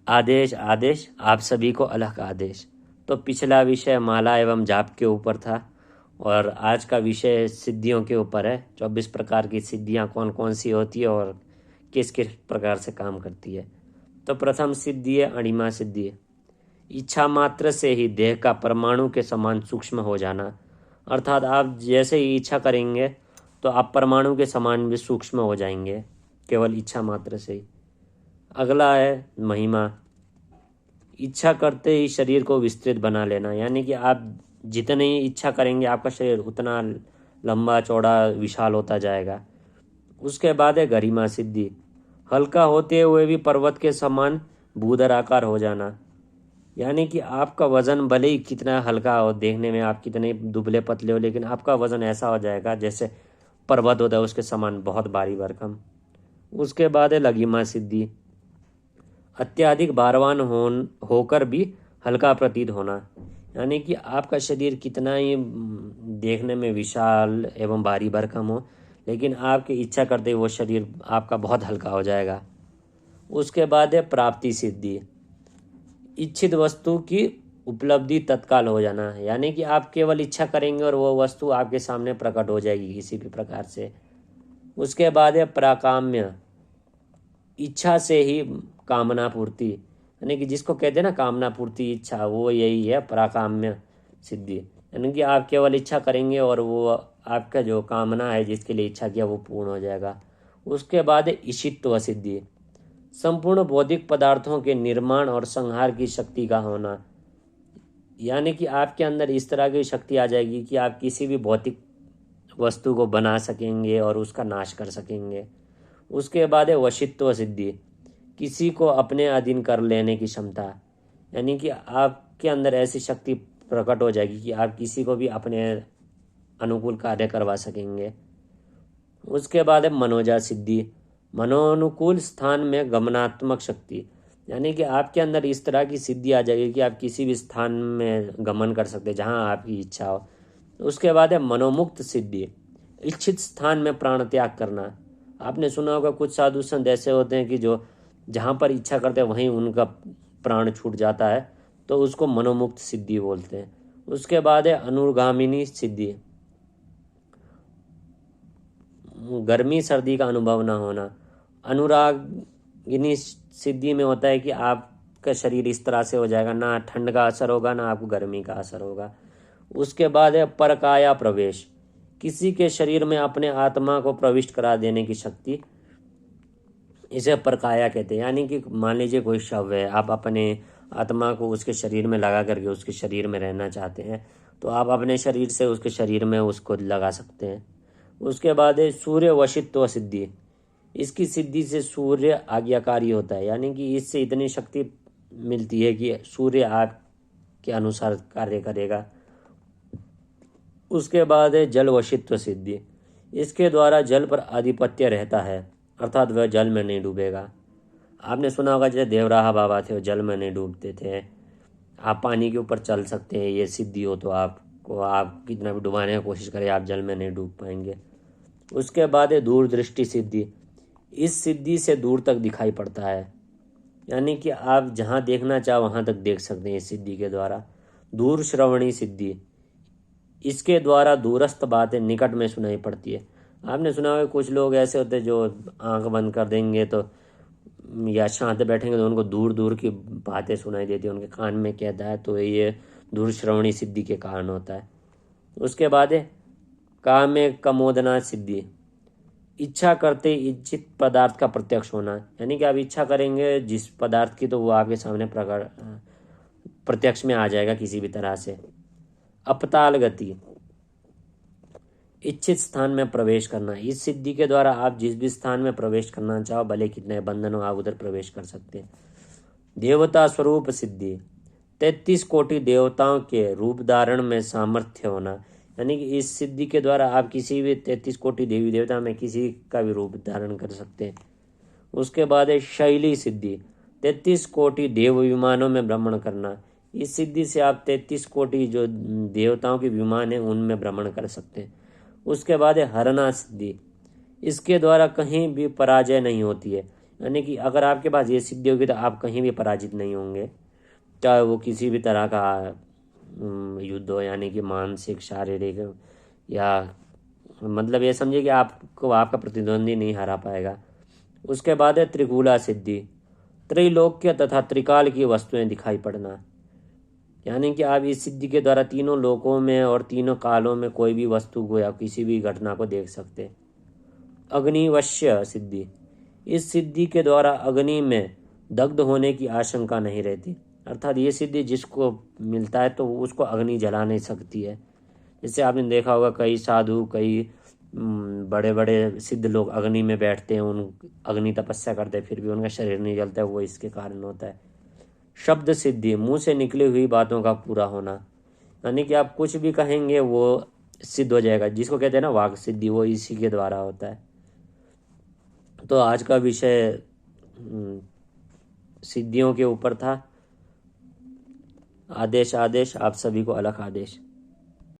आदेश आदेश आप सभी को अलग आदेश। तो पिछला विषय माला एवं जाप के ऊपर था और आज का विषय सिद्धियों के ऊपर है। 24 प्रकार की सिद्धियां कौन कौन सी होती है और किस किस प्रकार से काम करती है। तो प्रथम सिद्धि है अणिमा सिद्धि। इच्छा मात्र से ही देह का परमाणु के समान सूक्ष्म हो जाना, अर्थात आप जैसे ही इच्छा करेंगे तो आप परमाणु के समान भी सूक्ष्म हो जाएंगे केवल इच्छा मात्र से ही। अगला है महिमा। इच्छा करते ही शरीर को विस्तृत बना लेना, यानी कि आप जितनी इच्छा करेंगे आपका शरीर उतना लंबा चौड़ा विशाल होता जाएगा। उसके बाद है गरिमा सिद्धि। हल्का होते हुए भी पर्वत के समान भूधर आकार हो जाना, यानी कि आपका वजन भले ही कितना हल्का हो, देखने में आप कितने दुबले पतले हो, लेकिन आपका वजन ऐसा हो जाएगा जैसे पर्वत होता है उसके समान, बहुत भारी भरकम। उसके बाद है लघिमा सिद्धि। अत्यधिक भारवान होकर भी हल्का प्रतीत होना, यानी कि आपका शरीर कितना ही देखने में विशाल एवं भारी भरकम हो, लेकिन आपकी इच्छा करते वो शरीर आपका बहुत हल्का हो जाएगा। उसके बाद है प्राप्ति सिद्धि। इच्छित वस्तु की उपलब्धि तत्काल हो जाना, यानी कि आप केवल इच्छा करेंगे और वो वस्तु आपके सामने प्रकट हो जाएगी किसी भी प्रकार से। उसके बाद है प्राकाम्य। इच्छा से ही कामना पूर्ति, यानी कि जिसको कहते हैं ना कामना पूर्ति इच्छा, वो यही है प्राकाम्य सिद्धि। यानी कि आप केवल इच्छा करेंगे और वो आपका जो कामना है जिसके लिए इच्छा किया वो पूर्ण हो जाएगा। उसके बाद है ईशित्व सिद्धि। संपूर्ण भौतिक पदार्थों के निर्माण और संहार की शक्ति का होना, यानी कि आपके अंदर इस तरह की शक्ति आ जाएगी कि आप किसी भी भौतिक वस्तु को बना सकेंगे और उसका नाश कर सकेंगे। उसके बाद है वशित्व सिद्धि। किसी को अपने अधीन कर लेने की क्षमता, यानी कि आपके अंदर ऐसी शक्ति प्रकट हो जाएगी कि आप किसी को भी अपने अनुकूल कार्य करवा सकेंगे। उसके बाद है मनोजा सिद्धि। मनोनुकूल स्थान में गमनात्मक शक्ति, यानी कि आपके अंदर इस तरह की सिद्धि आ जाएगी कि आप किसी भी स्थान में गमन कर सकते जहां आपकी इच्छा हो। उसके बाद है मनोमुक्त सिद्धि। इच्छित स्थान में प्राण त्याग करना। आपने सुना होगा कुछ साधु संत ऐसे होते हैं कि जो जहाँ पर इच्छा करते हैं वहीं उनका प्राण छूट जाता है, तो उसको मनोमुक्त सिद्धि बोलते हैं। उसके बाद है अनुगामिनी सिद्धि। गर्मी सर्दी का अनुभव ना होना। अनुरागिनी सिद्धि में होता है कि आपका शरीर इस तरह से हो जाएगा, ना ठंड का असर होगा ना आपको गर्मी का असर होगा। उसके बाद है परकाया प्रवेश। किसी के शरीर में अपने आत्मा को प्रविष्ट करा देने की शक्ति, इसे परकाया कहते हैं। यानी कि मान लीजिए कोई शव है, आप अपने आत्मा को उसके शरीर में लगा करके उसके शरीर में रहना चाहते हैं, तो आप अपने शरीर से उसके शरीर में उसको लगा सकते हैं। उसके बाद है सूर्य वशित्व सिद्धि। इसकी सिद्धि से सूर्य आज्ञाकारी होता है, यानी कि इससे इतनी शक्ति मिलती है कि सूर्य आपके अनुसार कार्य करेगा। उसके बाद है जल वशित्व सिद्धि। इसके द्वारा जल पर आधिपत्य रहता है, अर्थात वह जल में नहीं डूबेगा। आपने सुना होगा जैसे देवराहा बाबा थे, वो जल में नहीं डूबते थे। आप पानी के ऊपर चल सकते हैं, ये सिद्धि हो तो आपको, आप कितना भी डुबाने की कोशिश करें आप जल में नहीं डूब पाएंगे। उसके बाद है दूरदृष्टि सिद्धि। इस सिद्धि से दूर तक दिखाई पड़ता है, यानी कि आप जहाँ देखना चाहो वहाँ तक देख सकते हैं इस सिद्धि के द्वारा। दूर श्रवणी सिद्धि। इसके द्वारा दूरस्थ बातें निकट में सुनाई पड़ती है। आपने सुना होगा कुछ लोग ऐसे होते हैं जो आंख बंद कर देंगे तो या शांत बैठेंगे तो उनको दूर दूर की बातें सुनाई देती है, उनके कान में कहता है, तो ये दूर श्रवणी सिद्धि के कारण होता है। उसके बाद है कामे कमोदना सिद्धि। इच्छा करते इच्छित पदार्थ का प्रत्यक्ष होना, यानी कि आप इच्छा करेंगे जिस पदार्थ की तो वो आपके सामने प्रत्यक्ष में आ जाएगा किसी भी तरह से। अपताल गति। इच्छित स्थान में प्रवेश करना। इस सिद्धि के द्वारा आप जिस भी स्थान में प्रवेश करना चाहो, भले कितने बंधन हो, आप उधर प्रवेश कर सकते हैं। देवता स्वरूप सिद्धि। 33 कोटि देवताओं के रूप धारण में सामर्थ्य होना, यानी कि इस सिद्धि के द्वारा आप किसी भी 33 कोटि देवी देवता में किसी का भी रूप धारण कर सकते हैं। उसके बाद है शैली सिद्धि। 33 कोटि देव विमानों में भ्रमण करना। इस सिद्धि से आप 33 कोटि जो देवताओं के विमान हैं उनमें भ्रमण कर सकते हैं। उसके बाद है हरना सिद्धि। इसके द्वारा कहीं भी पराजय नहीं होती है, यानी कि अगर आपके पास ये सिद्धि होगी तो आप कहीं भी पराजित नहीं होंगे, चाहे वो किसी भी तरह का युद्ध हो, यानी कि मानसिक, शारीरिक, या मतलब ये समझिए कि आपको आपका प्रतिद्वंदी नहीं हरा पाएगा। उसके बाद है त्रिकूला सिद्धि, त्रैलोक्य तथा त्रिकाल की वस्तुएं दिखाई पड़ना। यानी कि आप इस सिद्धि के द्वारा तीनों लोकों में और तीनों कालों में कोई भी वस्तु को या किसी भी घटना को देख सकते। अग्निवश्य सिद्धि, इस सिद्धि के द्वारा अग्नि में दग्ध होने की आशंका नहीं रहती। अर्थात ये सिद्धि जिसको मिलता है तो उसको अग्नि जला नहीं सकती है। जैसे आपने देखा होगा कई साधु, कई बड़े बड़े सिद्ध लोग अग्नि में बैठते हैं, उन अग्नि तपस्या करते हैं, फिर भी उनका शरीर नहीं जलता है, वो इसके कारण होता है। शब्द सिद्धि, मुंह से निकली हुई बातों का पूरा होना। यानी कि आप कुछ भी कहेंगे वो सिद्ध हो जाएगा, जिसको कहते हैं ना वाक सिद्धि, वो इसी के द्वारा होता है। तो आज का विषय सिद्धियों के ऊपर था। आदेश आदेश, आप सभी को अलग आदेश।